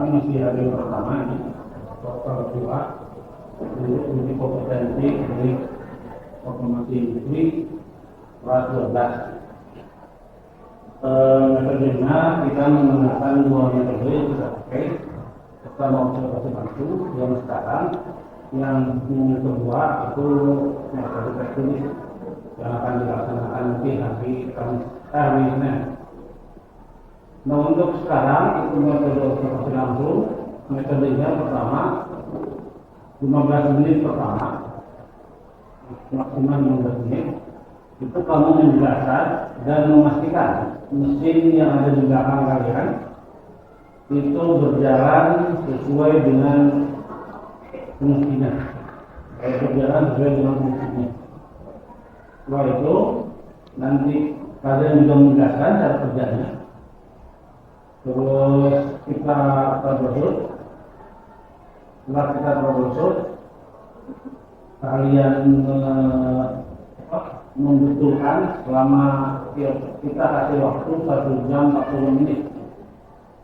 masih hari pertama ini, kuartal 2, untuk uji kompetensi dari otomasi industri kelas 12. Metodenya kita menggunakan 2 metode yang kita pakai. Pertama observasi bantu yang sekarang, yang kedua itu metode teknis yang akan dilaksanakan nanti hari Senin. Nah, untuk sekarang itu metode observasi langsung. Metodenya pertama 15 menit pertama, maksimal 15 menit. Itu kamu menjelaskan dan memastikan mesin yang ada di belakang kalian itu berjalan sesuai dengan fungsinya. Berjalan sesuai dengan fungsinya. Setelah itu nanti kalian juga menjelaskan cara kerjanya. Terus kita troubleshoot. Setelah kita troubleshoot, kalian membutuhkan selama kita kasih waktu 1 jam 40 menit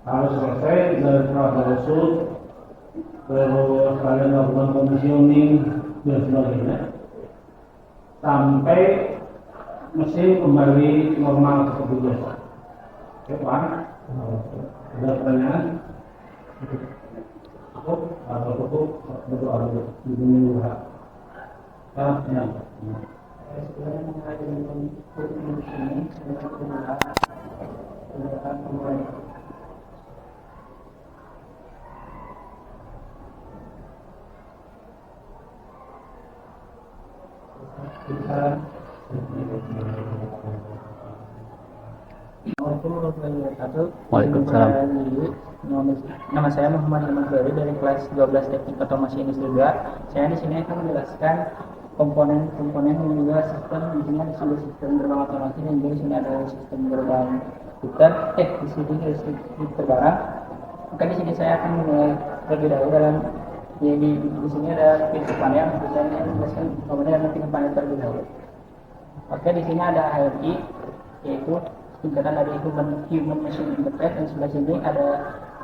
harus selesai dari troubleshoot, terus kalian lakukan commissioning dan sebagainya sampai mesin kembali normal seperti biasa. Oke, Pak? Ada pertanyaan? Cukup? Atau cukup? Berdoa dulu. Begini ya. Waalaikumsalam. Nama saya Muhammad Hilman Ferry dari kelas 12 Teknik Otomasi Industri 2. Saya di sini akan menjelaskan komponen-komponen dan juga sistem. Di sini ada sistem gerbang otomatis dan juga di sini ada sistem gerbang putar. Di sini ada terbarang. Maka di sini saya akan mulai terlebih dahulu dalam di sini ada pintu panel. Saya menjelaskan komponen dan pintu panel terlebih dahulu. Oke, di sini ada HMI, yaitu singkatan dari Human Machine Interface, dan sebelah sini ada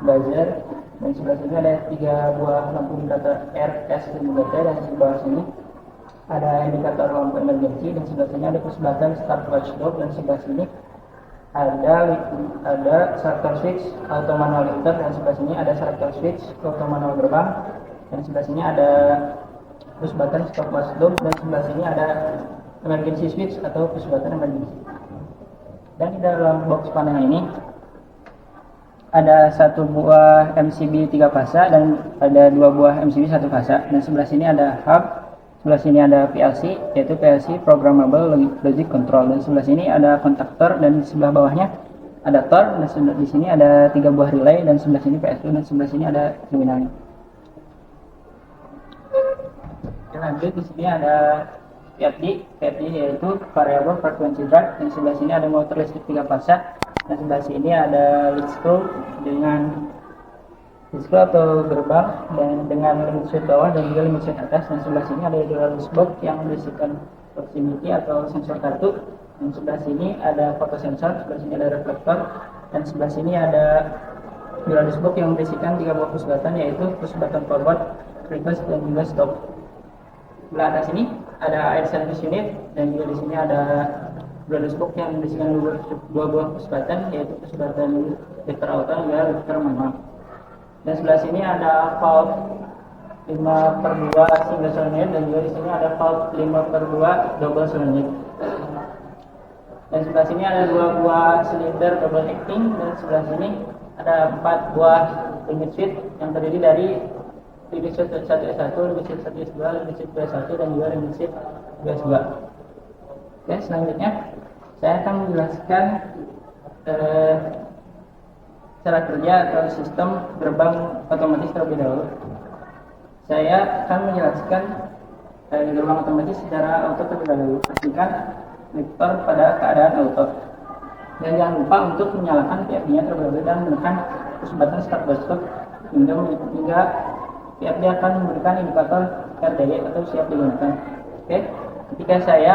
buzzer, dan sebelah sini ada 3 buah lampu indikator R, S, dan juga T, dan sebelah sini ada indikator lampu emergency, dan sebelah sini ada push button start watchdog, dan sebelah sini ada selector switch auto manual lifter, dan sebelah sini ada selector switch auto manual gerbang, dan sebelah sini ada push button stop watchdog, dan sebelah sini ada emergency switch atau push button emergency. Dan di dalam box panel ini ada 1 buah MCB 3 fasa dan ada 2 buah MCB 1 fasa. Dan sebelah sini ada hub, sebelah sini ada PLC, yaitu PLC Programmable Logic Control, dan sebelah sini ada kontaktor, dan di sebelah bawahnya ada TOR, dan di sini ada 3 buah relay, dan sebelah sini PSU, dan sebelah sini ada terminalnya. Dan lanjut di sini ada VFD yaitu Variable Frequency Drive, dan sebelah sini ada motor listrik 3 fasa, dan sebelah sini ada lead screw atau gerbang dan dengan limit switch bawah dan juga limit switch atas, dan sebelah sini ada Duralis box yang berisikan proximity atau sensor kartu, dan sebelah sini ada fotosensor, sebelah sini ada reflektor, dan sebelah sini ada Duralis box yang berisikan 3 buah push button, yaitu push button forward, reverse, dan juga stop. Sebelah atas ini ada air service unit, dan juga di sini ada Duralis box yang berisikan 2 buah push button, yaitu push button lifter auto dan juga lifter manual. Dan sebelah sini ada valve 5/2 single solenoid, dan juga di sini ada valve 5/2 double solenoid. Dan sebelah sini ada 2 buah silinder double acting, dan sebelah sini ada 4 buah limit switch yang terdiri dari limit switch 1S1, limit switch 1S2, limit switch 2S1, dan juga limit switch 2S2. Oke, selanjutnya saya akan menjelaskan cara kerja atau sistem gerbang otomatis terlebih dahulu. Saya akan menjelaskan gerbang otomatis secara auto terlebih dahulu. Pastikan lifter pada keadaan auto. Dan jangan lupa untuk menyalakan PFD-nya terlebih dahulu dan menekan push button start stop hingga PFD akan memberikan indikator RDE atau siap digunakan. Oke, ketika saya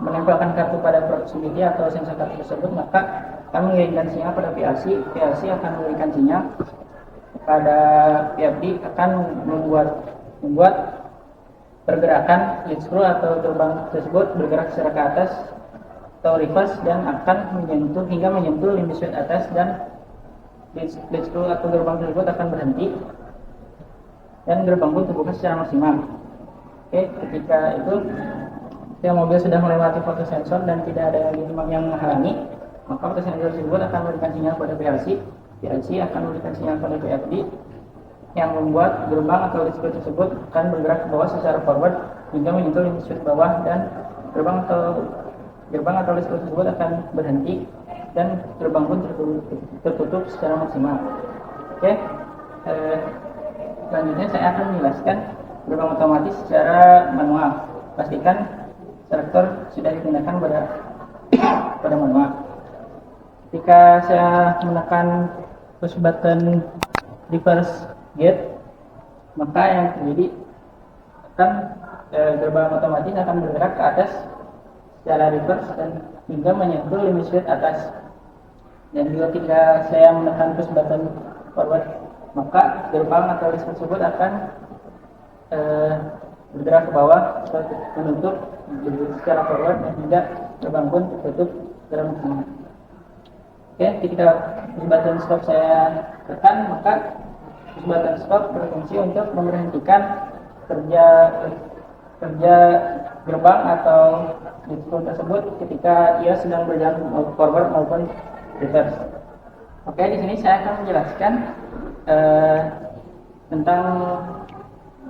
menempelkan kartu pada proximity atau sensor kartu tersebut, maka kami mengirimkan sinyal pada PLC. PLC akan memberikan sinyal pada PFD akan membuat pergerakan lead screw atau gerbang tersebut bergerak secara ke atas atau reverse dan akan menyentuh limit switch atas, dan lead screw atau gerbang tersebut akan berhenti dan gerbang pun terbuka secara maksimal. Oke, ketika itu mobil sudah melewati fotosensor dan tidak ada yang menghalangi, maka fotosensor tersebut akan memberikan sinyal pada PLC akan memberikan sinyal pada PFD yang membuat gerbang atau lead screw tersebut akan bergerak ke bawah secara forward hingga menyentuh limit switch bawah, dan gerbang atau lead screw tersebut akan berhenti dan gerbang pun tertutup secara maksimal. Oke, selanjutnya saya akan menjelaskan gerbang otomatis secara manual. Pastikan selektor sudah dipindahkan pada manual. Ketika saya menekan push button reverse gate, maka yang terjadi akan gerbang otomatis akan bergerak ke atas secara reverse dan hingga menyentuh limit switch atas. Dan juga ketika saya menekan push button forward, maka gerbang atau list tersebut akan bergerak ke bawah menutup secara forward dan hingga gerbang pun tertutup secara maksimal. Oke, ketika push button stop saya tekan, maka push button stop berfungsi untuk memberhentikan kerja gerbang atau lead screw tersebut ketika ia sedang berjalan forward maupun reverse. Oke, di sini saya akan menjelaskan tentang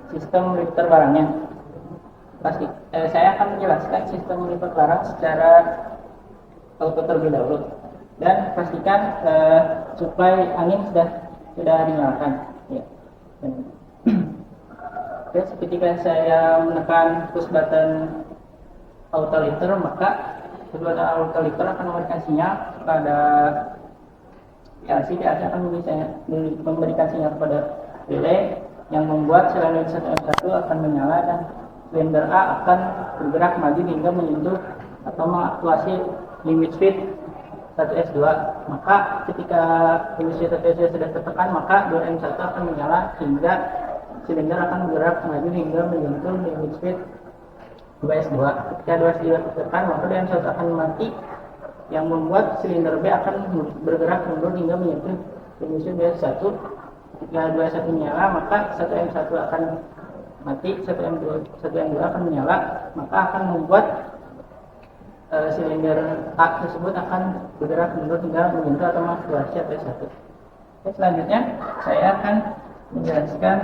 sistem lifter barangnya. Saya akan menjelaskan sistem lifter barang secara auto terlebih dahulu, dan pastikan suplai angin sudah dinyalakan. Ya. Oke, ketika saya menekan push button auto lifter, maka push button auto lifter akan memberikan sinyal pada PLC akan memberikan sinyal kepada relay yang membuat silinder 1M1 akan menyala dan silinder A akan bergerak maju hingga menyentuh atau mengaktuasi limit switch 1S2. Maka ketika limit switch 1S2 sudah tertekan, maka 2M1 akan menyala hingga silinder akan bergerak maju hingga menyentuh limit switch 2S2. Ketika 2S2 tertekan, maka 2M1 akan mati yang membuat silinder B akan bergerak mundur hingga menyentuh limit switch 2S1. Ketika 2S1 menyala, maka 1M1 akan mati, 1M2 akan menyala, maka akan membuat silinder A tersebut akan bergerak mundur hingga menyentuh atau mengaktifasi ATS1. Selanjutnya saya akan menjelaskan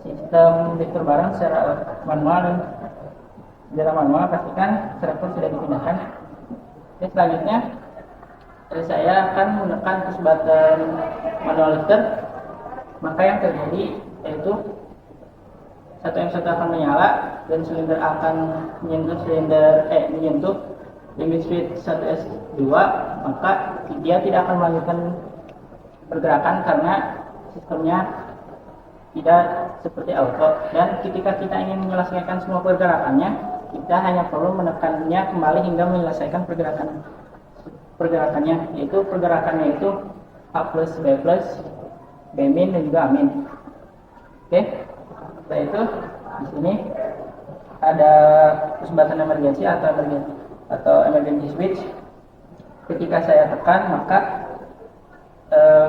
sistem lifter barang secara manual, dan secara manual pastikan selektor sudah dipindahkan. Selanjutnya saya akan menekan push button manual lifter, maka yang terjadi yaitu 1M1 akan menyala dan silinder akan menyentuh limit switch 1S2, maka dia tidak akan melanjutkan pergerakan karena sistemnya tidak seperti auto. Dan ketika kita ingin menyelesaikan semua pergerakannya, kita hanya perlu menekannya kembali hingga menyelesaikan pergerakannya, yaitu pergerakannya itu A plus, B plus, B min dan juga A min. Oke. Setelah itu di sini ada push button emergency atau emergency switch. Ketika saya tekan, maka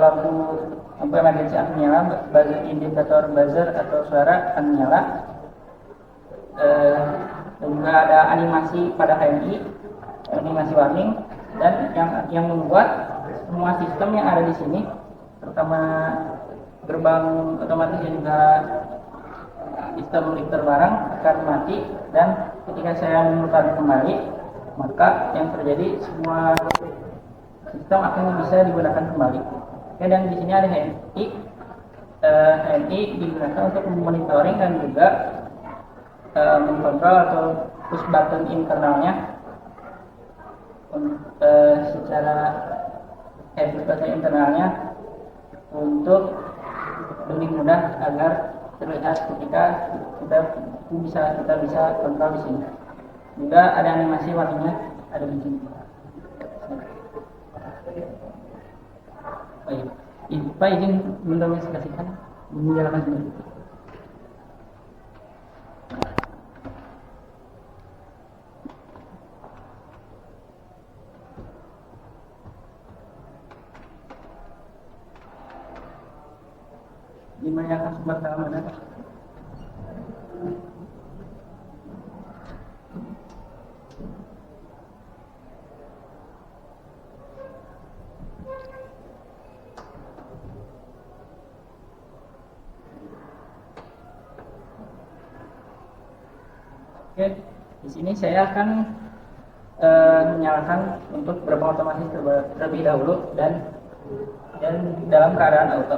lampu emergency akan menyala, indikator buzzer atau suara akan menyala. Dan juga ada animasi pada HMI, animasi warning, dan yang membuat semua sistem yang ada di sini, terutama gerbang otomatis dan juga sistem lifter barang akan mati. Dan ketika saya memutar kembali, maka yang terjadi semua sistem akan bisa digunakan kembali. Oke, dan di sini ada HMI. HMI digunakan untuk monitoring dan juga mengkontrol atau push button internalnya secara push button internalnya untuk lebih mudah agar terlihat ketika kita bisa kontrol di sini. Juga ada animasi warnanya ada di sini. Oh iya, ini Pak izin mendemonstrasikan menjalankan sendiri. Gimana yang harus bertahan mana? Oke, di sini saya akan menyalakan untuk gerbang otomatis terlebih dahulu dan dalam keadaan auto.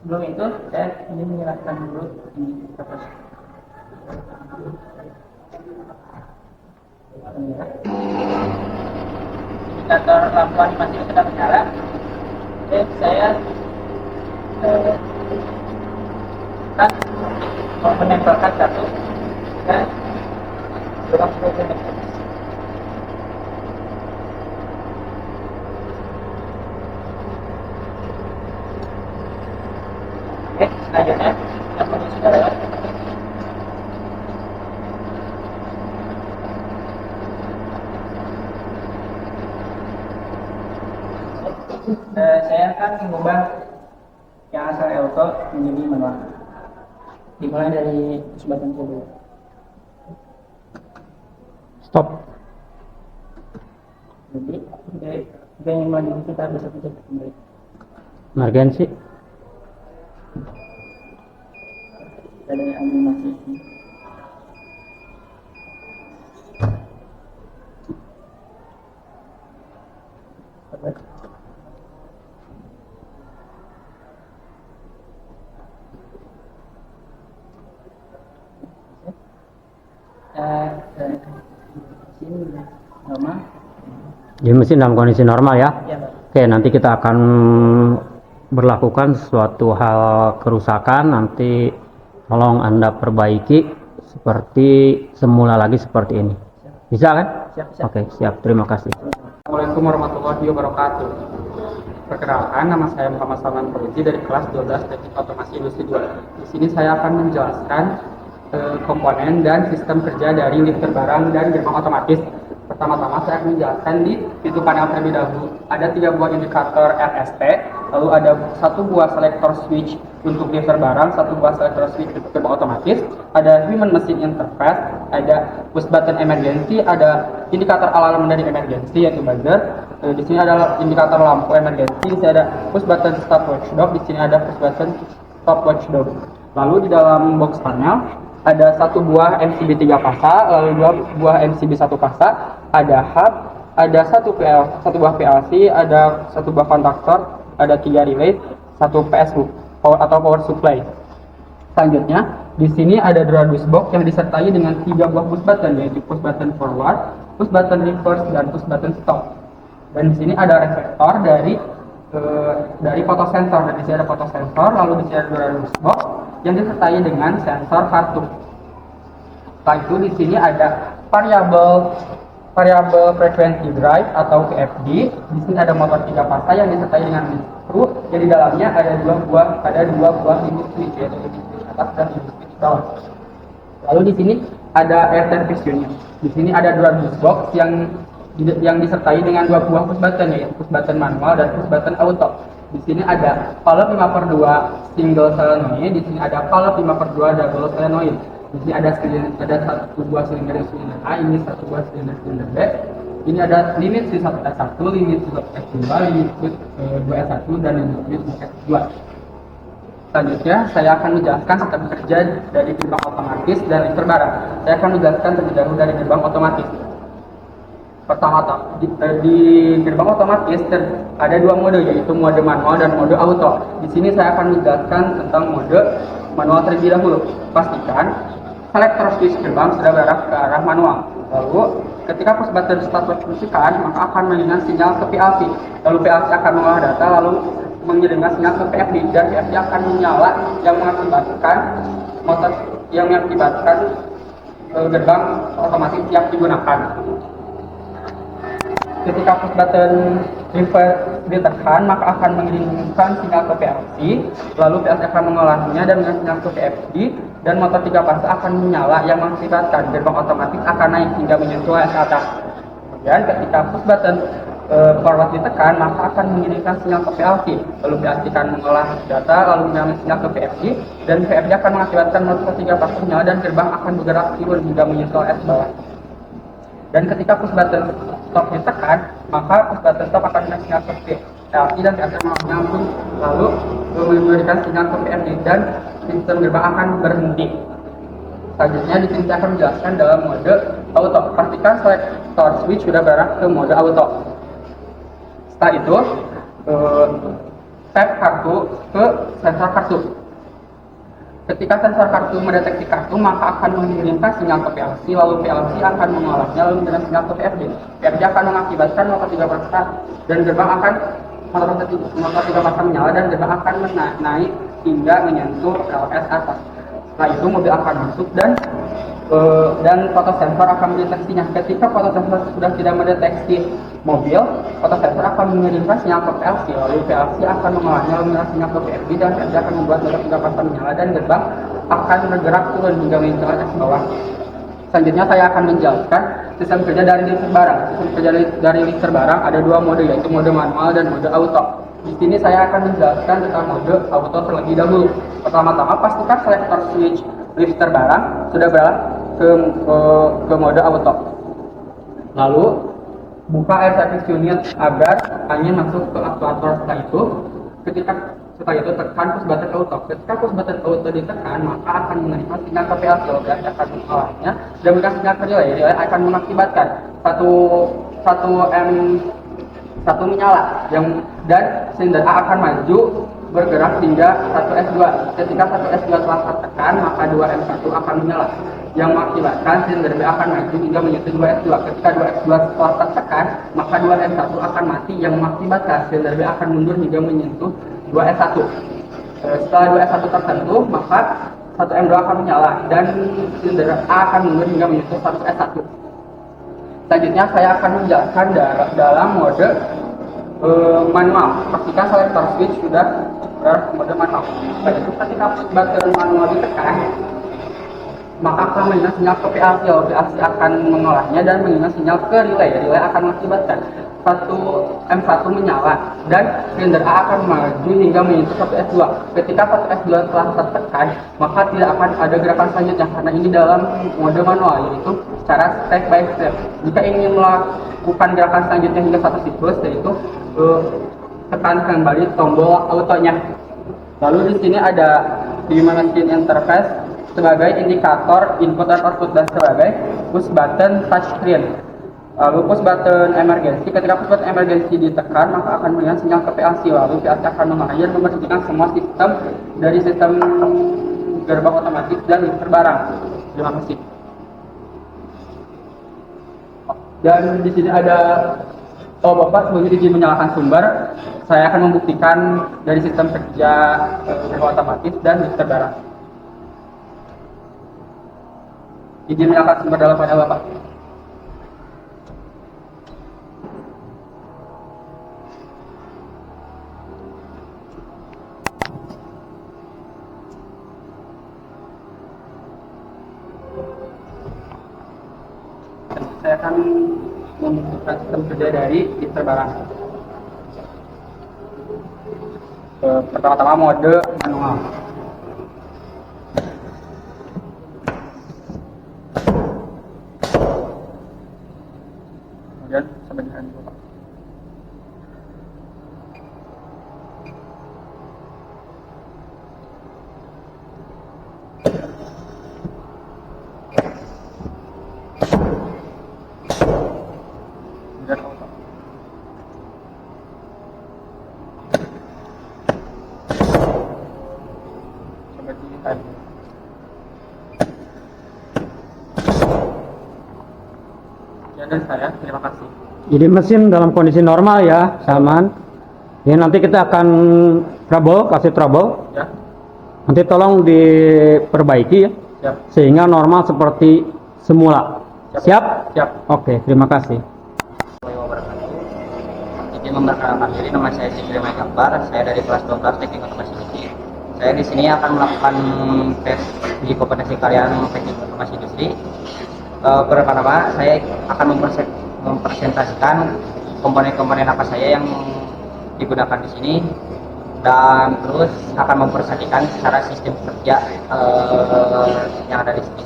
Sebelum itu saya ingin menyalakan dulu ini proses. Indikator lampu animasi sudah menyala. Oke, saya akan menempelkan satu dan gerbang otomatis. Oke, selanjutnya yang sudah lewat. Saya akan mengubah yang asal auto menjadi manual. Dimulai dari push button dulu. Stop. Jadi, yang melanjutkan kita bisa pencet kembali. Emergency. Ada animasi. Sini normal. Jadi mesin dalam kondisi normal ya. Ya, Pak. Oke, nanti kita akan berlakukan suatu hal kerusakan. Nanti tolong Anda perbaiki seperti semula lagi seperti ini. Bisa kan? Siap. Oke, siap. Terima kasih. Assalamualaikum warahmatullahi wabarakatuh. Perkenalkan, nama saya Muhammad Salman Fauzi dari kelas 12 Teknik Otomasi Industri 2. Di sini saya akan menjelaskan komponen dan sistem kerja dari lifter barang dan gerbang otomatis. Pertama-tama saya akan menjelaskan di pintu panel terlebih dahulu. Ada 3 buah indikator RST, lalu ada 1 buah selector switch untuk lifter barang, 1 buah selector switch untuk gerbang otomatis, ada human machine interface, ada push button emergency, ada indikator alarm dari emergency yaitu buzzer. Di sini ada indikator lampu emergency, di sini ada push button stop watchdog, di sini ada push button stop watchdog. Lalu di dalam box panel ada 1 buah MCB 3 fasa, lalu 2 buah MCB 1 fasa, ada hub, ada 1 buah PLC, ada 1 buah kontaktor, ada 3 relay, 1 PSU atau power supply. Selanjutnya, di sini ada dua switch box yang disertai dengan 3 buah push button, yaitu push button forward, push button reverse, dan push button stop. Dan di sini ada reflektor dari fotosensor, dan di sini ada fotosensor, lalu di sini ada dua switch box yang disertai dengan sensor kartu. Setelah itu di sini ada variable frequency drive atau VFD. Di sini ada motor 3 fasa yang disertai dengan screw, yang di dalamnya ada dua buah limit switch, yaitu limit switch atas dan limit switch bawah. Lalu di sini ada air service unit. Di sini ada dua switch box yang disertai dengan 2 buah push button, yaitu push button manual dan push button auto. Di sini ada valve 5/2 single solenoid, di sini ada valve 5/2 double solenoid. Di sini ada 1 buah silinder A, ini 1 buah silinder B. Ini ada limit switch S1, limit switch S2, limit switch 2S1 dan limit switch S2. Selanjutnya saya akan menjelaskan sistem kerja dari gerbang otomatis dan lifter barang. Saya akan menjelaskan terlebih dahulu dari gerbang otomatis. Pertama, di gerbang otomatis ada 2 mode, yaitu mode manual dan mode auto. Di sini saya akan menjelaskan tentang mode manual terlebih dahulu. Pastikan selektor switch gerbang sudah berarah ke arah manual. Lalu, ketika push button start difungsikan, maka akan mengirimkan sinyal ke PLC. Lalu PLC akan mengolah data, lalu mengirimkan sinyal ke PFD, dan PFD akan menyala yang mengakibatkan gerbang otomatis siap digunakan. Ketika push button reverse ditekan, maka akan mengirimkan sinyal ke PLC, lalu PLC akan mengolahnya dan mengirim sinyal ke VFD, dan motor 3 fase akan menyala yang mengakibatkan gerbang otomatis akan naik hingga menyentuh ke atas. Kemudian ketika push button forward ditekan, maka akan mengirimkan sinyal ke PLC, lalu PLC akan mengolah data, lalu mengirim sinyal ke VFD, dan VFD akan mengakibatkan motor 3 fase menyala dan gerbang akan bergerak turun hingga menyentuh es bawah. Dan ketika push button stop ditekan, maka push button stop akan mengirim sinyal ke PLC dan PLC menyambung, lalu memberikan sinyal ke VFD dan sistem gerbang akan berhenti. Selanjutnya di sini saya akan menjelaskan dalam mode auto. Pastikan selector switch sudah berarah ke mode auto. Setelah itu, tap kartu ke sensor kartu. Ketika sensor kartu mendeteksi kartu, maka akan mengirimkan sinyal ke PLC, lalu PLC akan mengolahnya, lalu mengirim sinyal ke VFD. VFD akan mengakibatkan motor 3 fase dan gerbang akan motor 3 fase menyala dan gerbang akan naik hingga menyentuh LS atas. Setelah itu mobil akan masuk dan fotosensor akan mendeteksinya. Ketika fotosensor sudah tidak mendeteksi mobil, fotosensor akan mengirimkan sinyal ke PLC, lalu PLC akan mengolahnya, lalu mengirim sinyal ke VFD, dan VFD akan membuat motor 3 fase menyala dan gerbang akan bergerak turun hingga menyentuh ke bawah. Selanjutnya saya akan menjelaskan sistem kerja dari lifter barang. Sistem kerja dari lifter barang ada 2 mode, yaitu mode manual dan mode auto. Di sini saya akan menjelaskan tentang mode auto terlebih dahulu. Pertama-tama pastikan selector switch lifter barang sudah beralih ke mode auto. Lalu buka air service unit agar angin masuk ke aktuator. Setelah itu tekan push button auto. Ketika push button auto ditekan, maka akan menerima sinyal ke PLC, dan akan mengolahnya dan memberikan sinyal ke relay. Relay akan mengakibatkan satu M1 menyala dan silinder A akan maju bergerak hingga 1S2. Ketika 1S2 telah tertekan, maka 2M1 akan menyala yang mengakibatkan silinder B akan maju hingga menyentuh 2S2. Ketika 2S2 telah tertekan, maka 2M1 akan mati yang mengakibatkan silinder B akan mundur hingga menyentuh 2S1. Setelah 2S1 tersentuh, maka 1M2 akan menyala dan silinder A akan mundur hingga menyentuh 1S1. Selanjutnya saya akan menjelaskan dalam mode manual. Pastikan selector switch sudah berada mode manual. Setelah itu ketika push button manual ditekan, maka akan mengirim sinyal ke PLC. PLC akan mengolahnya dan mengirim sinyal ke relay. Relay akan mengakibatkan M1 menyala dan silinder A akan maju hingga menyentuh 1S2. Ketika 1S2 telah tertekan, maka tidak akan ada gerakan selanjutnya karena ini dalam mode manual, yaitu secara step by step. Jika ingin melakukan gerakan selanjutnya hingga satu siklus, yaitu tekan kembali tombol autonya. Lalu di sini ada di machine interface sebagai indikator input dan output dan sebagai push button touchscreen. Lalu push button emergency. Ketika push button emergency ditekan, maka akan mengirim sinyal ke PLC, lalu PLC akan mengalir memberhentikan semua sistem dari sistem gerbang otomatis dan lifter barang. Terima kasih. Dan di sini ada Bapak sebagai izin menyalakan sumber. Saya akan membuktikan dari sistem kerja gerbang otomatis dan lifter barang. Izin menyalakan sumber dalam panel Bapak. Saya akan membuktikan sistem kerja dari lifter barang. Pertama-tama mode manual. Kemudian sebenarnya juga. Dan saya terima kasih. Jadi mesin dalam kondisi normal ya, aman. Ya nanti kita akan kasih trouble. Ya. Nanti tolong diperbaiki ya. Ya. Sehingga normal seperti semula. Siap? Siap. Oke, terima kasih. Izin memperkenalkan diri, nama saya Zikri Gambar, saya dari kelas 12 Teknik Otomasi Industri. Saya di sini akan melakukan tes uji kompetensi kalian Teknik Otomasi Industri. Pertama, saya akan mempresentasikan komponen-komponen apa saya yang digunakan di sini, dan terus akan mempresentasikan secara sistem kerja yang ada di sini.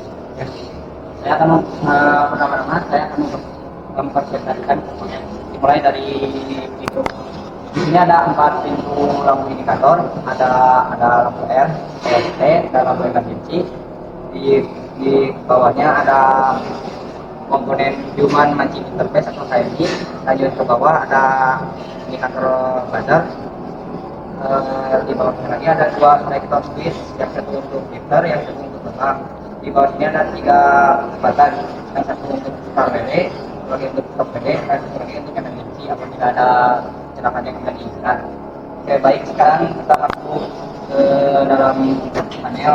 Saya akan pertama-tama saya akan mempresentasikan komponen. Dimulai dari pintu. Di sini ada 4 pintu lampu indikator, ada lampu R, LT, dan lampu emergency. Di bawahnya ada komponen human matching interface atau HMI. Lanjut ke bawah ada indikator buzzer. Di bawahnya lagi ada 2 selector switch, yang satu untuk filter, yang satu untuk terbang. Di bawah sini ada 3 button, yang satu untuk start relay, lagi untuk stop relay, dan satu lagi untuk emergency apabila ada kecelakaan yang tidak diinginkan. Oke, baik, sekarang kita masuk ke dalam panel.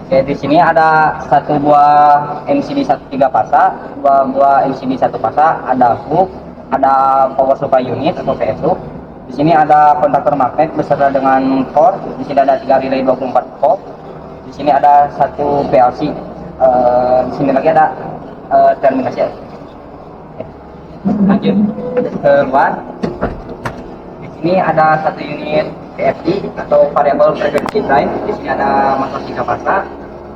Oke, di sini ada 1 buah MCB 3 pasa, 2 buah MCB 1 pasa, ada hook, ada power supply unit atau PSU. Di sini ada kontaktor magnet beserta dengan core. Di sini ada 3 relay 24 volt. Di sini ada 1 PLC. Di sini lagi ada terminasi. Lanjut ke luar. Di sini ada 1 unit VFD atau variable frequency drive. Di sini ada motor 3 fasa.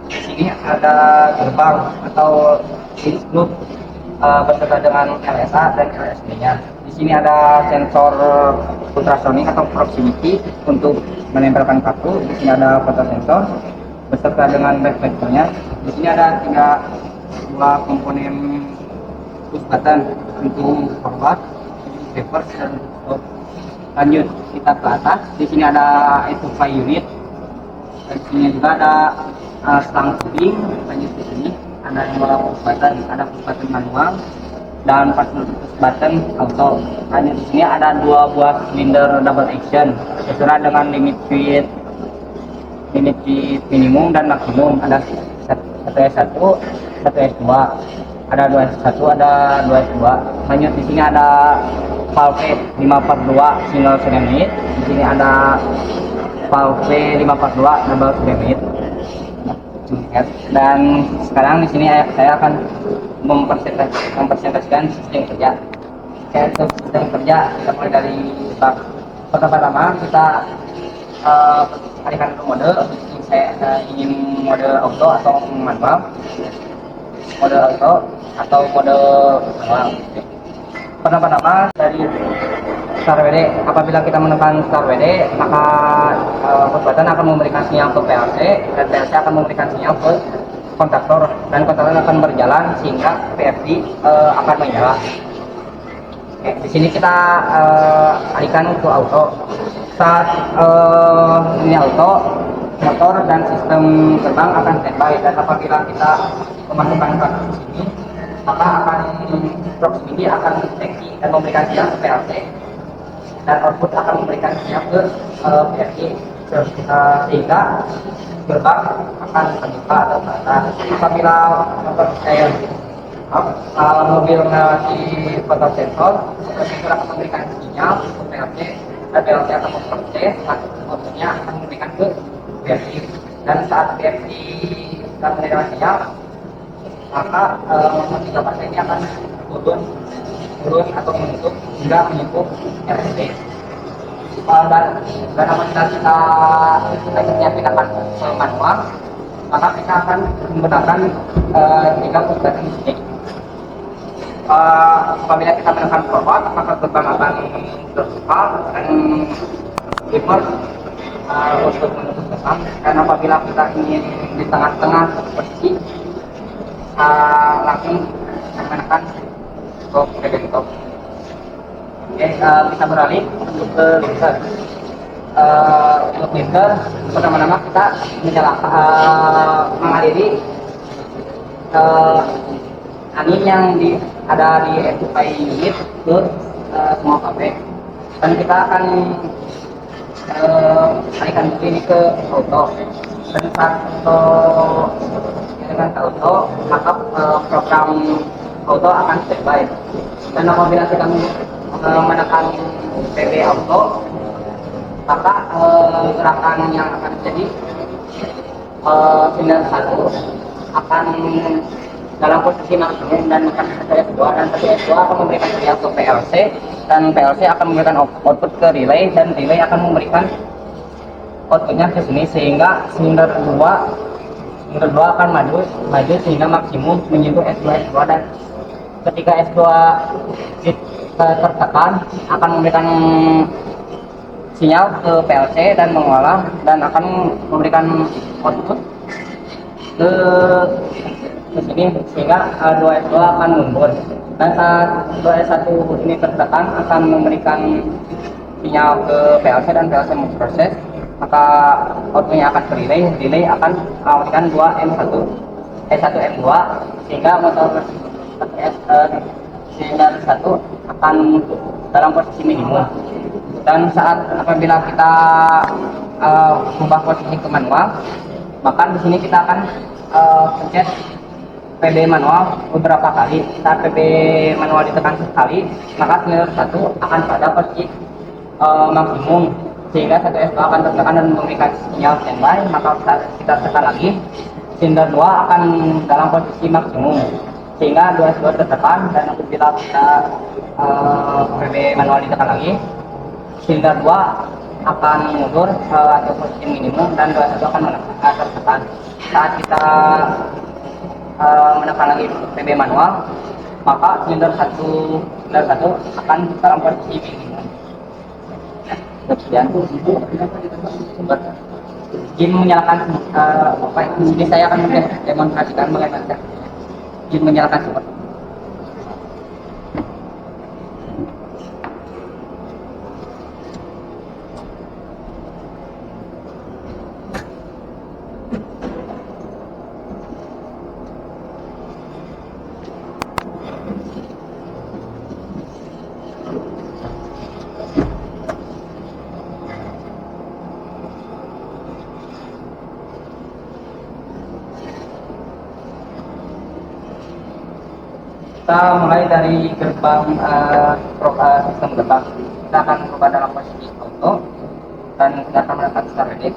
Di sini ada gerbang atau switch loop beserta dengan LSA dan LSD-nya. Di sini ada sensor ultrasonik atau proximity untuk menempelkan kartu. Di sini ada fotosensor beserta dengan reflektornya. Di sini ada 3 buah komponen push button untuk forward, reverse, dan stop. Lanjut kita ke atas. Di sini ada supply unit. Dan di sini juga ada stang tubing. Lanjut di sini ada 2 push button, ada push button manual dan 4 push button auto. Lanjut di sini ada 2 buah silinder double action sesuai dengan limit speed minimum dan maksimum. Ada 1S1, 1S2, ada 2S1, ada 2S2. Lanjut di sini ada valve 5/2 single ceramic. Di sini ada valve 5/2 double ceramic. Dan sekarang di sini saya akan mempresentasikan sistem kerja. Untuk sistem kerja kita mulai dari pertama-tama kita alihkan ke mode. Saya ingin mode auto atau manual, mode auto atau mode manual. Pertama-tama dari start WD. Apabila kita menekan start WD, maka push button akan memberikan sinyal ke PLC, dan PLC akan memberikan sinyal ke kontaktor, dan kontaktor akan berjalan sehingga PFD akan menyala. Oke, di sini kita alihkan ke auto. Saat ini auto, motor dan sistem terbang akan standby, dan apabila kita memasukkan kartu di sini, maka akan proximity akan deteksi dan memberikan sinyal ke PLC, dan output akan memberikan sinyal ke PLC, sehingga gerbang akan terbuka atau ke atas. Apabila mobil melewati fotosensor, fotosensor akan memberikan sinyal ke PLC, dan PLC akan memproses, outputnya akan memberikan ke PLC. Dan saat PLC sudah menerima sinyal, maka motor 3 fasa ini akan turun atau menutup hingga menyentuh LCD. Dan apabila kita pindahkan ke manual, maka kita akan menggunakan 3 push button di sini. Apabila kita menekan forward, maka gerbang akan terbuka, dan reverse untuk menutup gerbang. Dan apabila kita ingin di tengah-tengah posisi, langsung menekan stop stop. Oke, kita beralih untuk ke lifter. Untuk lifter, pertama-tama kita mengaliri angin yang ada di supply unit ke semua pabrik, dan kita akan alihkan ini ke auto. sensor dengan auto, maka program auto akan standby. Dan apabila kita menekan PB auto, maka gerakan yang akan terjadi silinder 1 akan dalam posisi maksimum dan S2 dan S2 akan memberikan sinyal ke PLC dan PLC akan memberikan output ke relay dan relay akan memberikan outputnya ke sini sehingga silinder 2 akan maju sehingga maksimum menyentuh S2 dan ketika S2 tertekan akan memberikan sinyal ke PLC dan mengolah dan akan memberikan output ke sini sehingga 2S2 akan mundur dan saat 2S1 ini tertekan akan memberikan sinyal ke PLC dan PLC memproses, maka outputnya akan ke relay akan memberikan 2M1 sehingga motor silinder 1 akan dalam posisi minimum. Dan saat apabila kita ubah posisi ke manual, maka di sini kita akan pencet PB manual beberapa kali. Saat PB manual ditekan sekali, maka silinder 1 akan pada posisi maksimum sehingga 1S2 akan tertekan dan memberikan sinyal standby. Maka saat kita tekan lagi, silinder 2 akan dalam posisi maksimum sehingga 2S2 tertekan dan apabila kita PB manual ditekan lagi, silinder 2 akan mundur atau posisi minimum dan 2S2 akan tertekan. Saat kita menekan lagi PB manual, maka silinder 1 akan dalam posisi minimum. Kemudian izin menyalakan di sini saya akan mendemonstrasikan bagaimana izin menyalakan super. Kita mulai dari gerbang sistem gerbang. Kita akan berubah dalam posisi auto dan kita akan menekan start edit.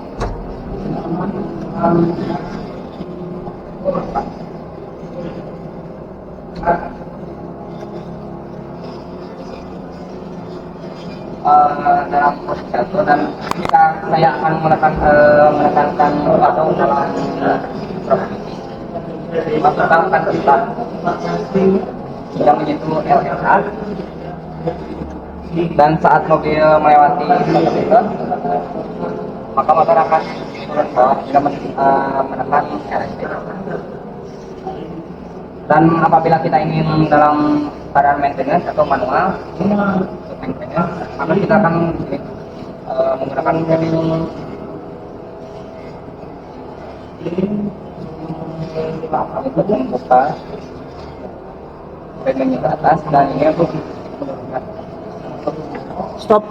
Dalam posisi auto dan saya akan menekankan auto dalam provinsi. Masukkan start yang menyentuh LLA dan saat mobil melewati meter maka motor akan turun bawah jika menekan LSD. Dan apabila kita ingin dalam keadaan maintenance atau manual untuk maintenance, maka kita akan menggunakan untuk membuka menu ke atas dan ini untuk Stop.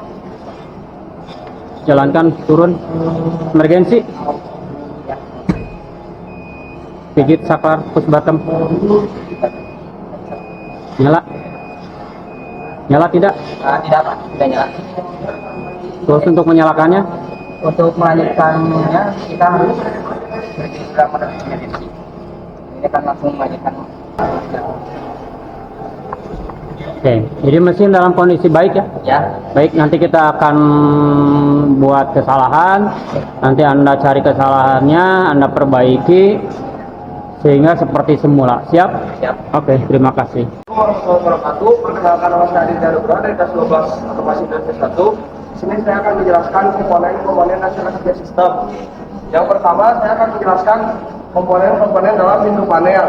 Jalankan turun. Emergensi. Pijit saklar push button. Nyala. Nyala tidak? tidak Pak, tidak nyala. Terus untuk menyalakannya? Untuk melanjutkannya kita harus bergerak pada emergency. Ini akan langsung melanjutkan. Oke, jadi mesin dalam kondisi baik ya? Ya. Baik, nanti kita akan buat kesalahan. Nanti Anda cari kesalahannya, Anda perbaiki sehingga seperti semula. Siap? Siap. Oke, terima kasih. Warahmatullahi wabarakatuh. Perkenalkan nama saya Adi Darubra dari kelas 12 otomasi industri 1. Sini saya akan menjelaskan komponen nasional kerja sistem. Yang pertama saya akan menjelaskan komponen dalam pintu panel.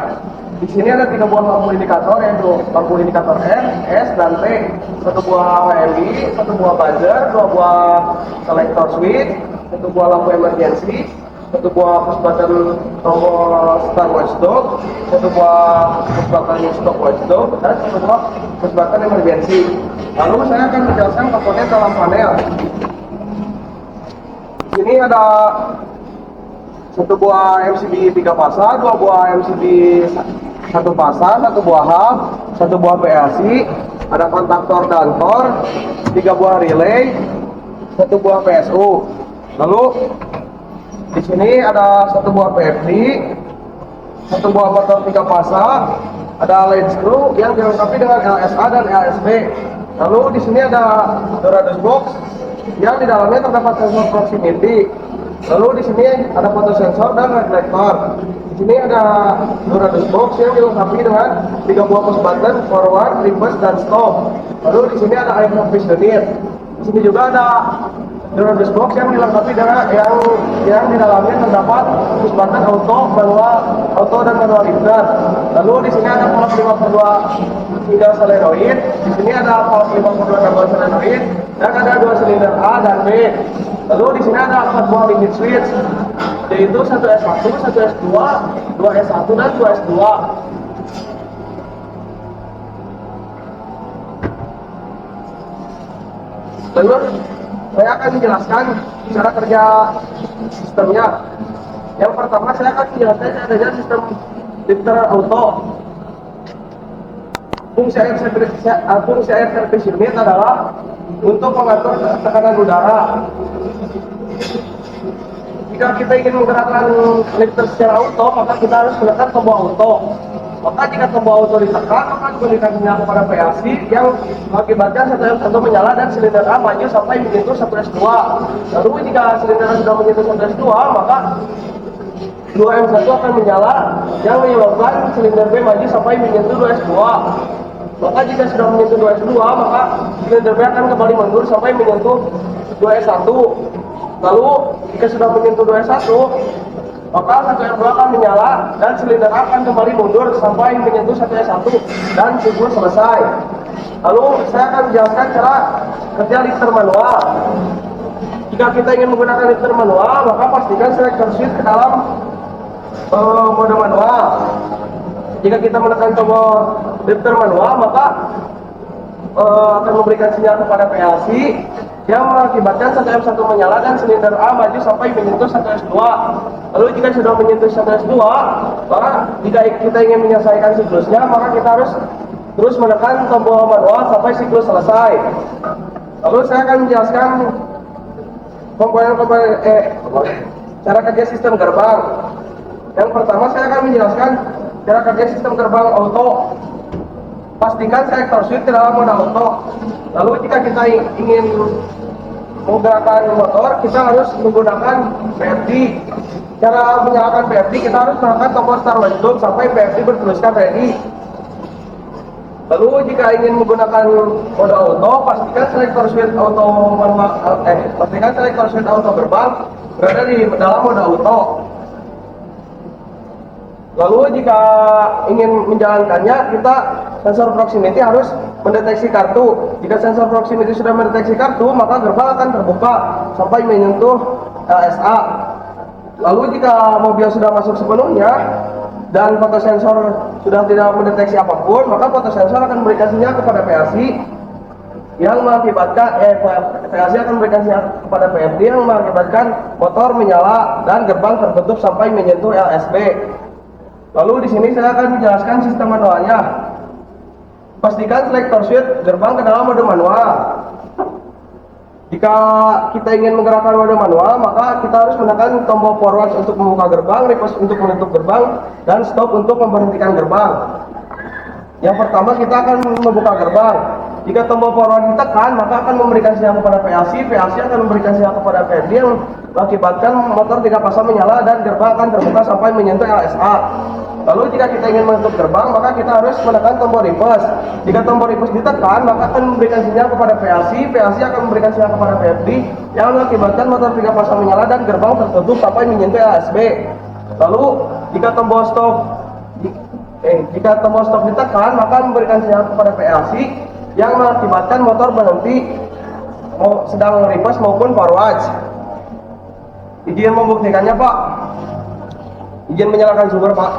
Di sini ada 3 buah lampu indikator, yaitu lampu indikator M, S, dan T. 1 buah HMI, 1 buah buzzer, 2 buah selector switch, 1 buah lampu emergency, 1 buah push button tombol start watchdog, 1 buah push button stop watchdog, dan 1 buah push button emergency. Lalu saya akan menjelaskan komponen dalam panel. Di sini ada 1 buah MCB 3 fasa, 2 buah MCB 1 fasa, 1 buah hub, 1 buah PLC, ada kontaktor dan tor, 3 buah relay, 1 buah PSU. Lalu di sini ada 1 buah PFD, 1 buah motor 3 fasa, ada line screw yang dilengkapi dengan LSA dan LSB. Lalu di sini ada Doradus box yang di dalamnya terdapat sensor proximity. Lalu di sini ada fotosensor dan reflektor. Di sini ada Doradus box yang dilengkapi dengan 3 buah push button, forward, reverse, dan stop. Lalu di sini ada air pump unit. Di sini juga ada Doradus box yang dilengkapi dengan yang di dalamnya terdapat push button auto, manual, auto dan manual lifter. Lalu di sini ada valve 5/2 single solenoid. Di sini ada valve 5/2 double solenoid dan ada 2 silinder A dan B. Lalu di sini ada 4 buah limit switch, yaitu 1 S1, 1 S2, 2 S1 dan 2 S2. Lalu saya akan menjelaskan cara kerja sistemnya. Yang pertama saya akan menjelaskan adanya sistem lifter auto. Fungsi air service unit adalah untuk mengatur tekanan udara. Jika kita ingin menggerakkan lifter secara auto, maka kita harus menekan tombol auto. Maka jika tombol auto ditekan, maka komunikasinya kepada PLC yang mengakibatkan 1 S1 menyala dan silinder A maju sampai menyentuh 1 S2. Lalu jika silinder A sudah menyentuh 1 S2, maka 2 M1 akan menyala yang menyebabkan silinder B maju sampai menyentuh 2 S2. Maka jika sudah menyentuh 2 S2, maka silinder B akan kembali mundur sampai menyentuh 2 S1. Lalu jika sudah menyentuh 2 S1, maka 1 M2 akan menyala dan silinder A akan kembali mundur sampai menyentuh 1 S1 dan siklus selesai. Lalu saya akan menjelaskan cara kerja lifter manual. Jika kita ingin menggunakan lifter manual, maka pastikan selector switch ke dalam mode manual. Jika kita menekan tombol lifter manual, maka akan memberikan sinyal kepada PLC yang mengakibatkan 1 M1 menyala dan silinder A maju sampai menyentuh 1 S2. Lalu jika sudah menyentuh 1 S2, maka jika kita ingin menyelesaikan siklusnya, maka kita harus terus menekan tombol manual sampai siklus selesai. Lalu saya akan menjelaskan cara kerja sistem gerbang. Yang pertama saya akan menjelaskan cara kerja sistem gerbang auto. Pastikan selector switch ke dalam mode auto. Lalu jika kita ingin menggerakkan motor, kita harus menggunakan PFD. Cara menyalakan PFD, kita harus menekan tombol start watchdog sampai PFD bertuliskan ready. Lalu jika ingin menggunakan mode auto, pastikan selector switch auto gerbang berada di dalam mode auto. Lalu jika ingin menjalankannya, kita sensor proximity harus mendeteksi kartu. Jika sensor proximity sudah mendeteksi kartu, maka gerbang akan terbuka sampai menyentuh LSA. Lalu jika mobil sudah masuk sepenuhnya dan fotosensor sudah tidak mendeteksi apapun, maka fotosensor akan memberikan sinyal kepada PLC yang mengakibatkan PLC akan memberikan sinyal kepada PFD yang mengakibatkan motor menyala dan gerbang tertutup sampai menyentuh LSB. Lalu di sini saya akan menjelaskan sistem manualnya. Pastikan selector switch gerbang ke dalam mode manual. Jika kita ingin menggerakkan mode manual, maka kita harus menekan tombol forward untuk membuka gerbang, reverse untuk menutup gerbang, dan stop untuk memberhentikan gerbang. Yang pertama kita akan membuka gerbang. Jika tombol forward ditekan, maka akan memberikan sinyal kepada PLC. PLC akan memberikan sinyal kepada PFD yang mengakibatkan motor tidak pasang menyala dan gerbang akan terbuka sampai menyentuh LSA. Lalu jika kita ingin menutup gerbang, maka kita harus menekan tombol reverse. Jika tombol reverse ditekan, maka akan memberikan sinyal kepada PLC. PLC akan memberikan sinyal kepada PFD yang mengakibatkan motor tidak pasang menyala dan gerbang tertutup sampai menyentuh LSB. Lalu jika tombol stop ditekan, maka memberikan sinyal kepada PLC yang mengakibatkan motor berhenti sedang reverse maupun forward. Izin membuktikannya, Pak. Izin menyalakan sumber, Pak.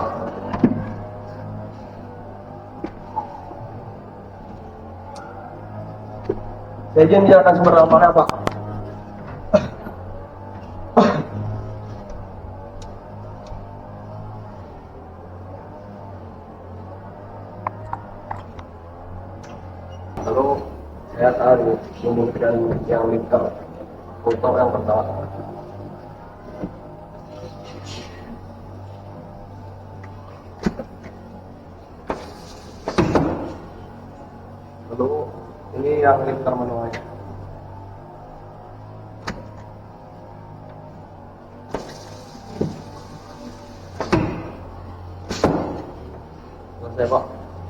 Saya izin menyalakan sumber lamparnya, Pak. Lalu saya akan menyebutkan yang liter untuk yang pertama. Lalu ini yang liter manualnya. Selesai Pak.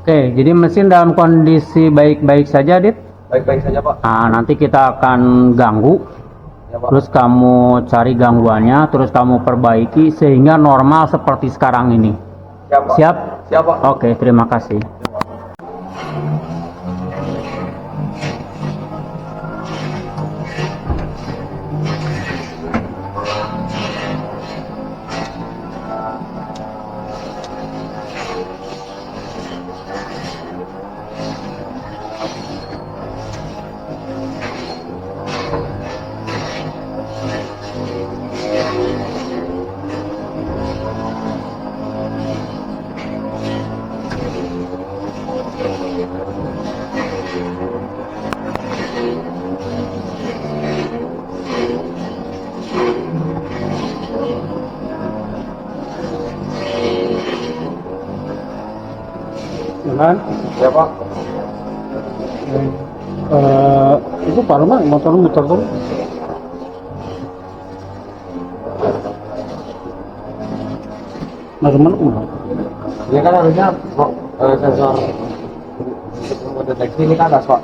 Oke, jadi mesin dalam kondisi baik-baik saja, Dit. Baik-baik saja Pak. Nah, nanti kita akan ganggu, Ya Pak. terus kamu cari gangguannya, terus kamu perbaiki sehingga normal seperti sekarang ini. Siap Pak. Siap? Siap Pak. Oke, terima kasih. Jalan. Ya Pak. Itu Pak Rumah motor muter tuh. Nah, kemana? Ini kan harusnya sensor untuk mendeteksi ini ke atas Pak.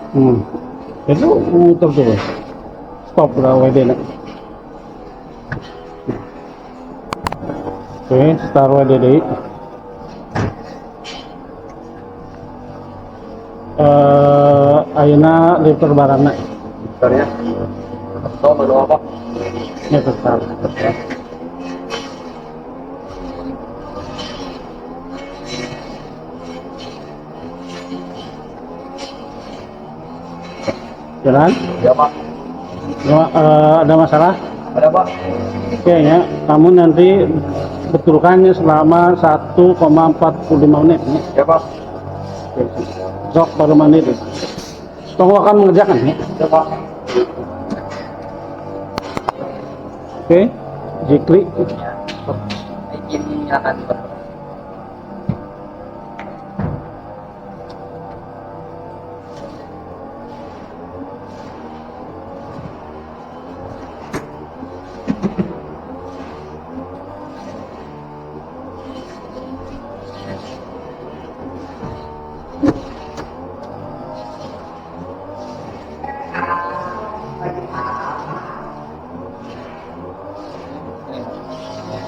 Itu muter tuh. Stop lah WD nak. Oke, start WD deh. Ayeuna liter barangna. Bentar ya. Stop baru apa? Ya tetap. Jalan? Ya Pak. Ada masalah? Ada Pak. Oke ya, kamu nanti betulkannya selama 1,45 menit. Ya Pak. Oke. Sok baru menit. Tunggu akan mengerjakan ya. Ya Pak. Oke, Jikli. Izin silakan.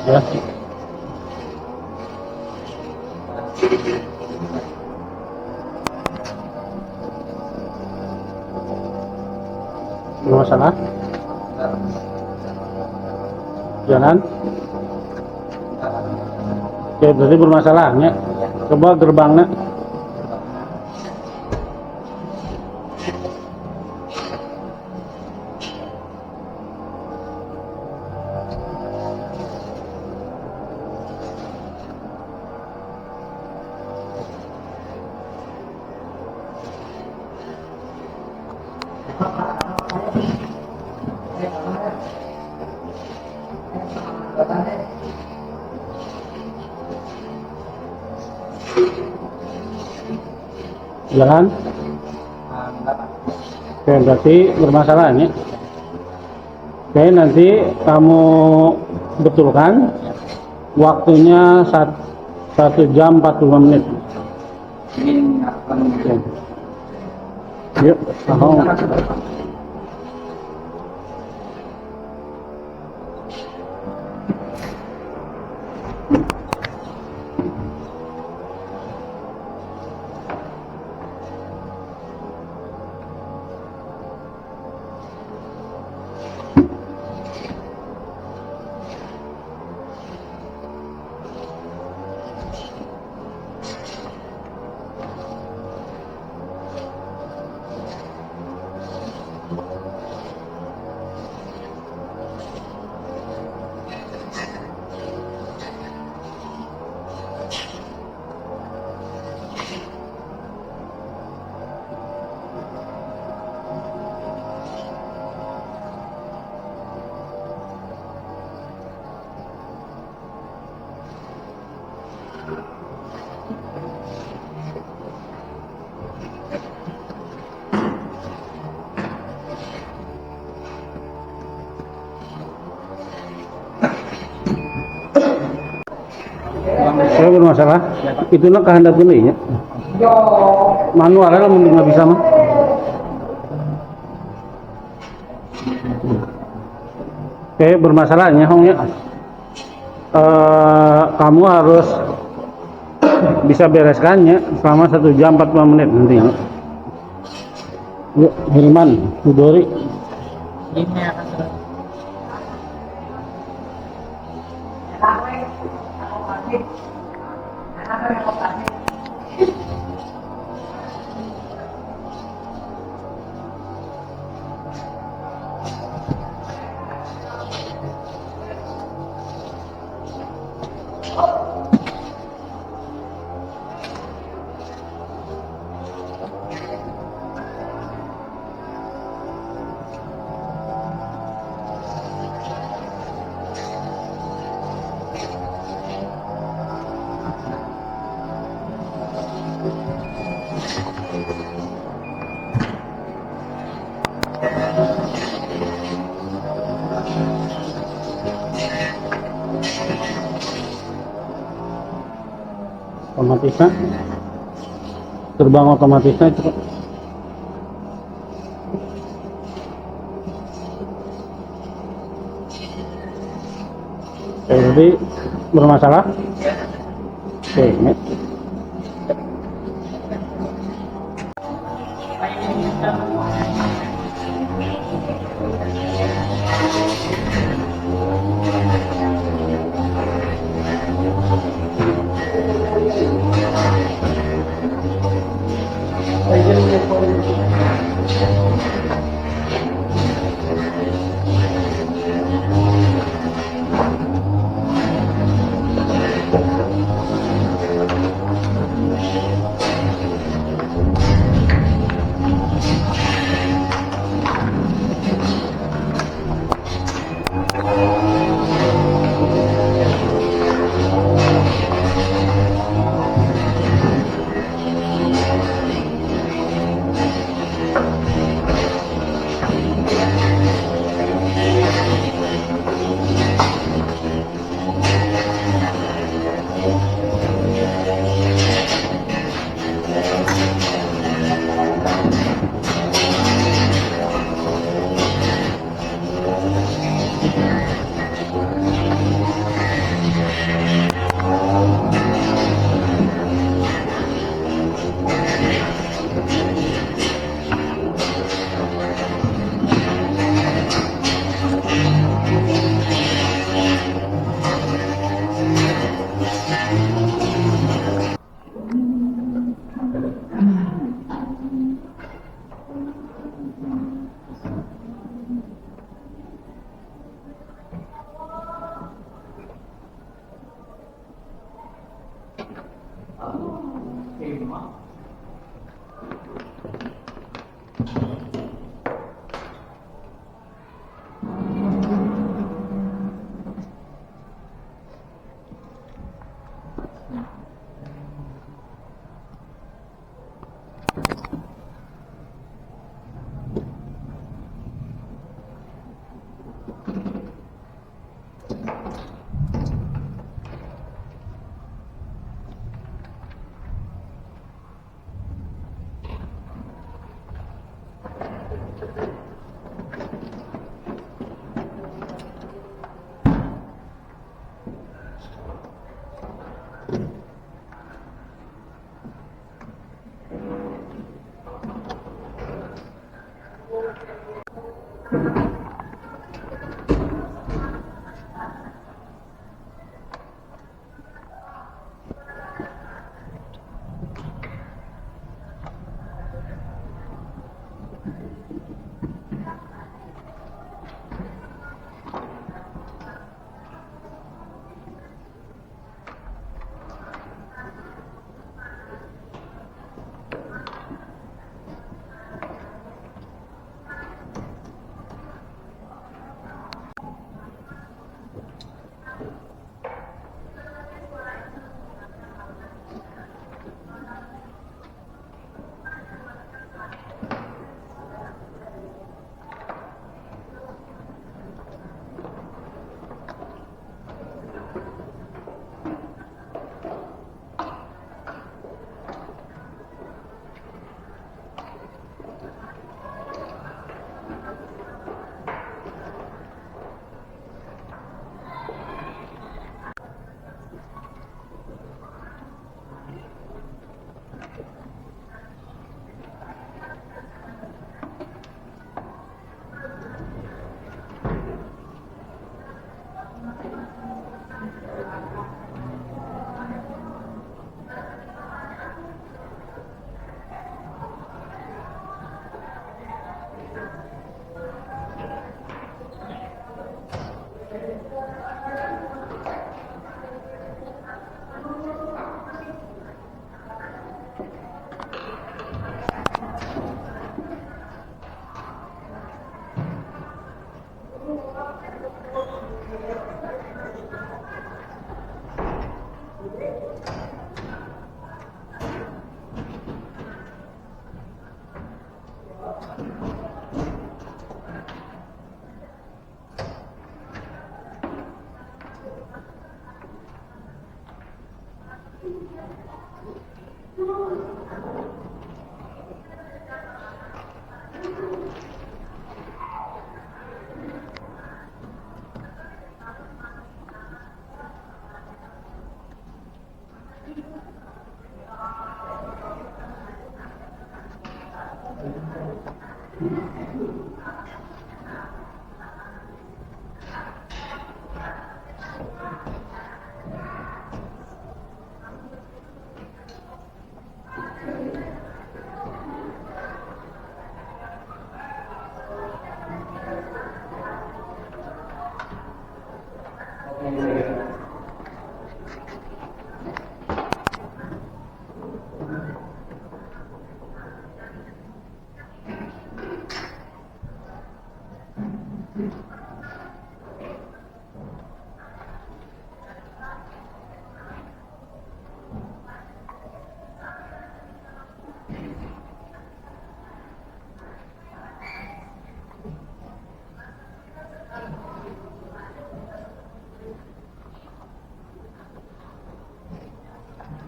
Ya. Bermasalah? Jalan? Oke, berarti bermasalah ya. Coba gerbangnya. Jalan? Oke, berarti bermasalah ya. Oke, nanti kamu betulkan waktunya 1 jam 45 menit. Ini akan Oke. Yuk, mau. Saya bermasalah. Itu nak kehendak nya. Manual lah mungkin nggak bisa mah. Oke, bermasalahnya hongnya. Kamu harus bisa bereskannya selama 1 jam 40 menit nantinya. Yuk, Hilman, Hudori. Ini akan Otomatisnya terbang otomatisnya itu jadi bermasalah. Oke, ini.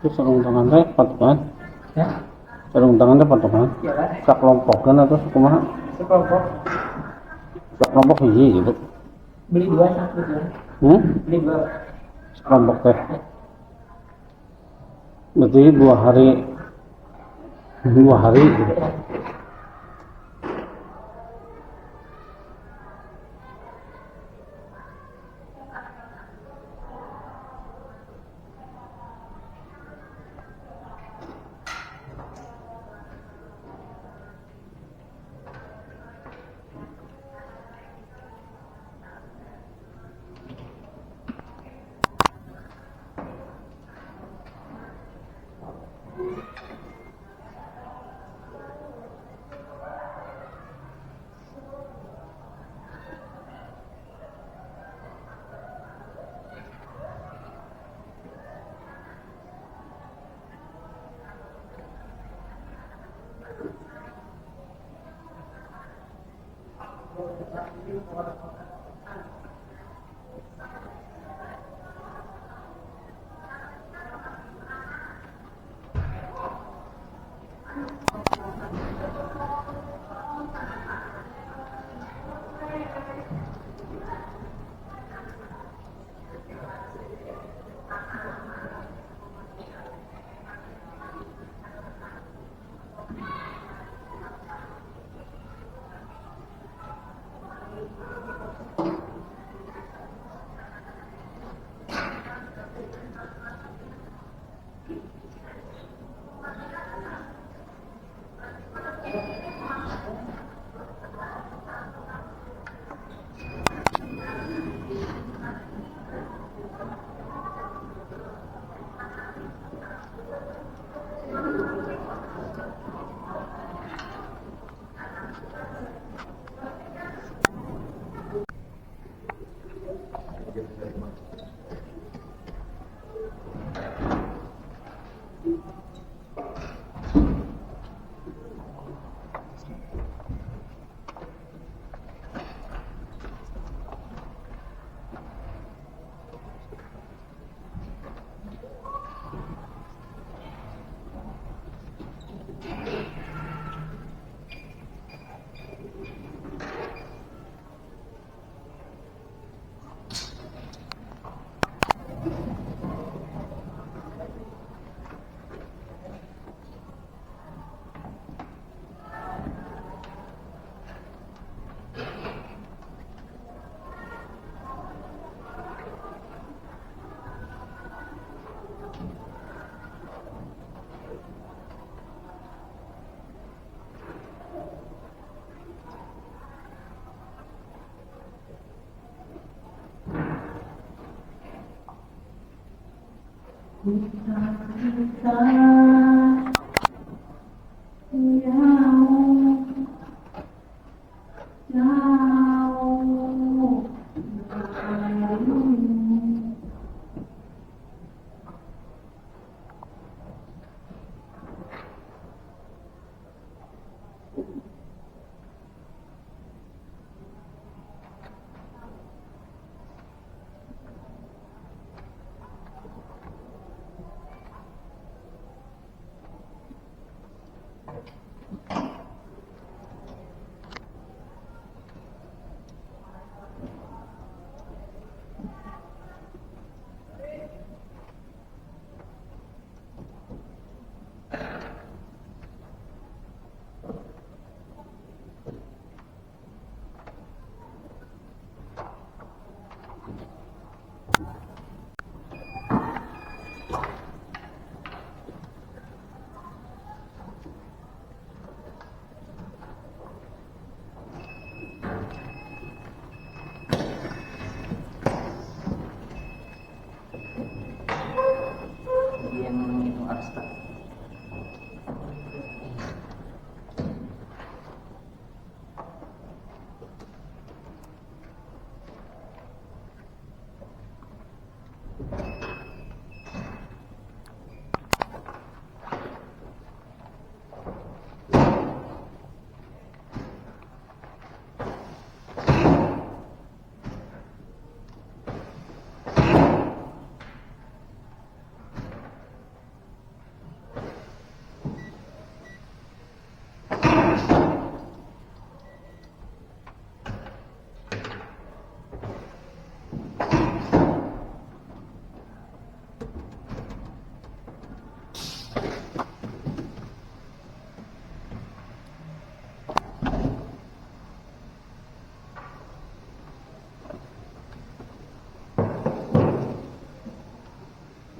Itu sarung tangan teh patokan. Ya, Sarung tangan teh patokan. ya kan? Sakelompokan atau kumaha? Sekelompok Sakelompok hiji gitu. beli dua satu tujuan. Beli dua. Sakelompok teh. Berarti 2 hari gitu. Ya.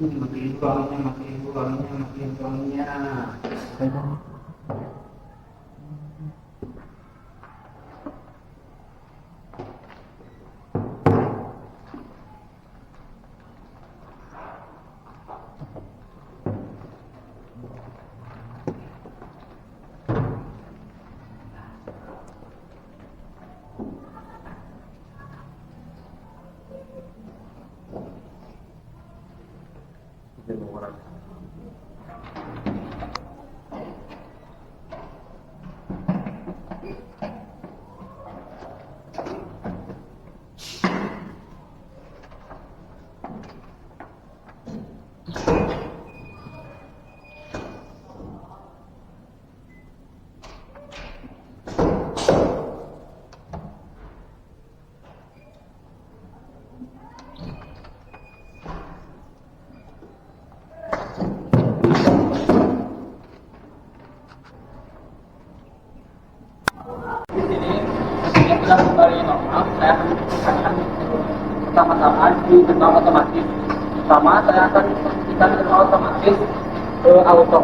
Matiin ruangnya, matiin ruangnya, matiin ruangnya. Sudah kembali normal, saya akan menunjukkan pertama-tama di gerbang otomatis. Pertama, saya akan menunjukkan gerbang otomatis auto.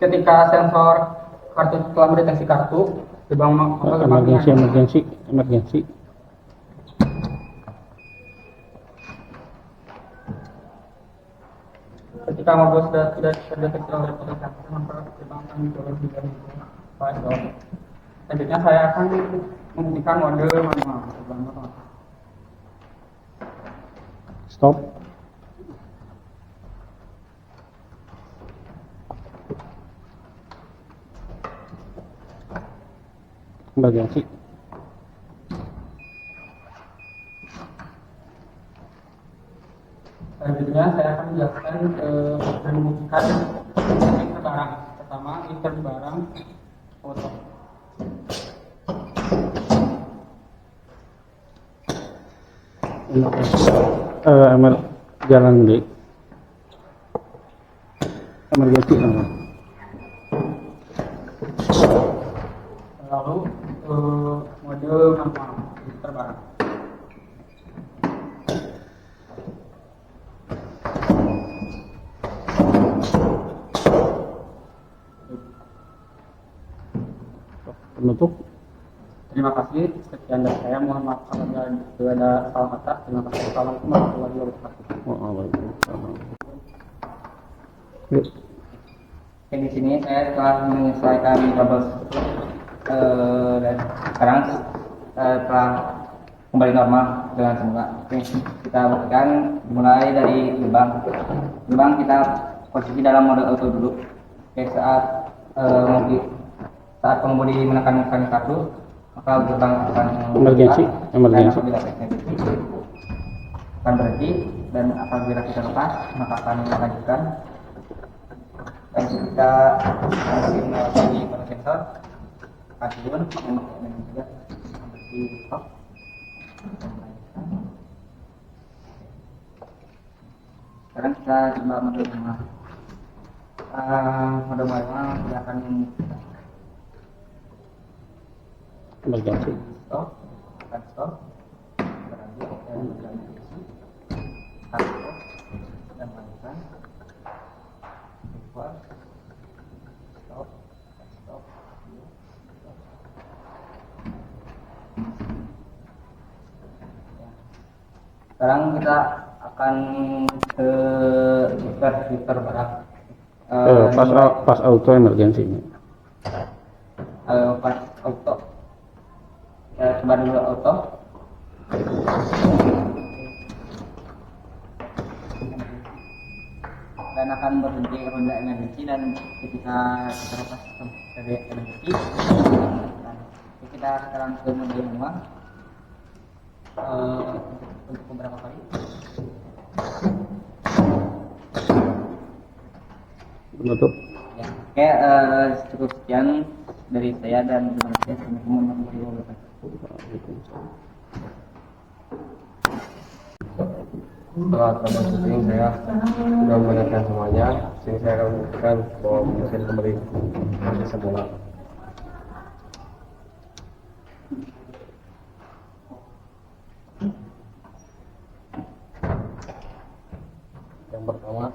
Ketika sensor kartu telah mendeteksi kartu, Emergensi. ketika mobil sudah tidak terdeteksi oleh petugas, maka gerbang akan didorong di dalam file. Selanjutnya saya akan membuktikan mode manual. Stop. Emergensi. Selanjutnya saya akan menjelaskan dan membuktikan liter barang. Pertama, liter barang foto. Jalan di emergensi. Lalu mode manual liter barang. Penutup. Terima kasih. Sekian dari saya. Mohon maaf kalau ada salah kata. Terima kasih. Assalamualaikum warahmatullahi wabarakatuh. Waalaikumsalam. Yuk. Oke, di sini saya telah menyelesaikan troubleshoot dan sekarang telah kembali normal dengan semula. Oke, kita buktikan mulai dari gerbang. Gerbang kita posisi dalam mode auto dulu. Oke, saat pengemudi menekan kartu, maka gerbang akan Emergensi. dan apabila akan berhenti, dan apabila kita lepas maka akan melanjutkan. Dan kita melewati pada sensor kasiun dan juga berhenti stop dan melanjutkan. Sekarang kita coba mode manual. Mode manual tidak akan Emergensi. stop, akan stop, berlanjut dan berlanjut, stop dan melanjutkan, keluar, stop, stop, stop. Ya. Sekarang kita akan ke filter barang. Pas auto emergensi. Pas auto. Ya, coba dulu auto. Dan akan berhenti ronda emergensi, dan ketika kita lepas dari emergensi, dan kita sekarang ke mode manual untuk beberapa kali. Penutup. Ya, oke, cukup sekian dari saya dan terima kasih. Assalamualaikum warahmatullahi wabarakatuh. Setelah troubleshooting saya sudah menanyakan semuanya. Sini saya akan membuktikan bahwa mesin kembali semula. Yang pertama,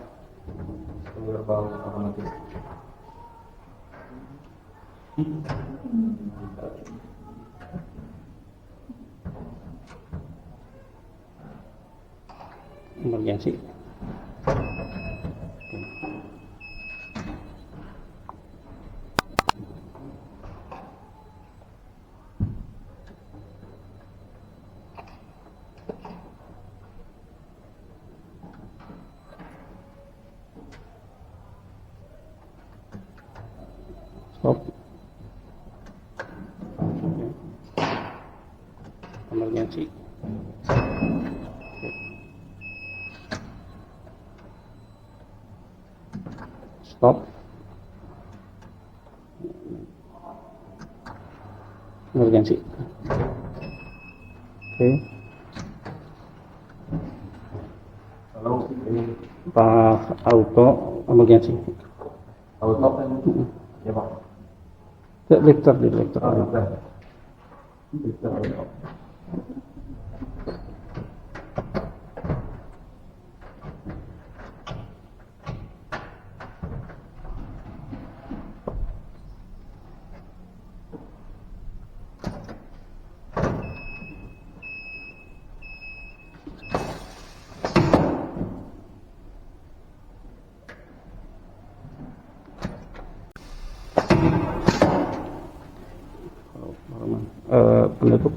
gerbang otomatis. Emergency. Stop. Emergency. Stop. Emergency. Oke. Lalu ini Pak auto emergency. auto. Ya Pak. Lifter di lifter. Bisa. Penutup.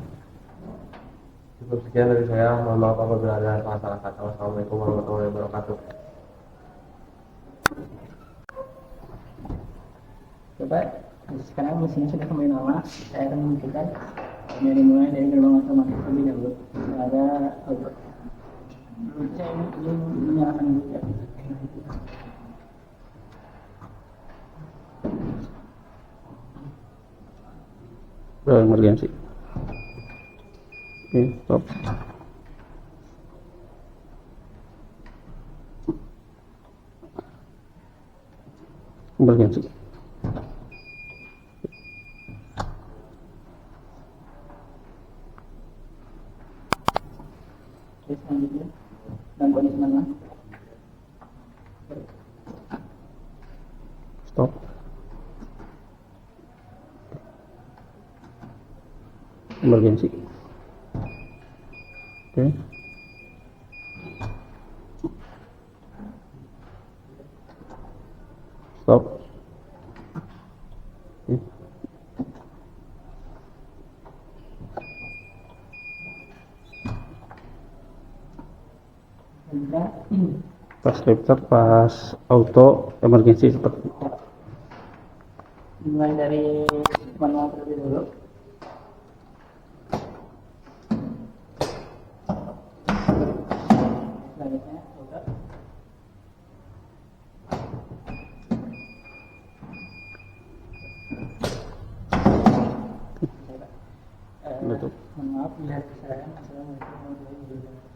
Cukup sekian dari saya. Mohon maaf apabila ada salah-salah kata. Wassalamualaikum warahmatullahi wabarakatuh. Coba sekarang mesinnya sudah kembali normal. Saya akan menunjukkan dari mulai dari gerbang otomatis terlebih dahulu. Ada auto. Saya ingin menyalakan dulu ya. Emergency. Oke, stop. Emergency. Oke, selanjutnya dan kondisi mana? Stop. Emergency. Oke. Stop. Oke. Pas lifter, pas auto emergency seperti itu. Mulai dari manual terlebih dahulu. Selanjutnya auto. Betul. Mohon maaf, lihat kesalahan. Assalamualaikum warahmatullahi wabarakatuh.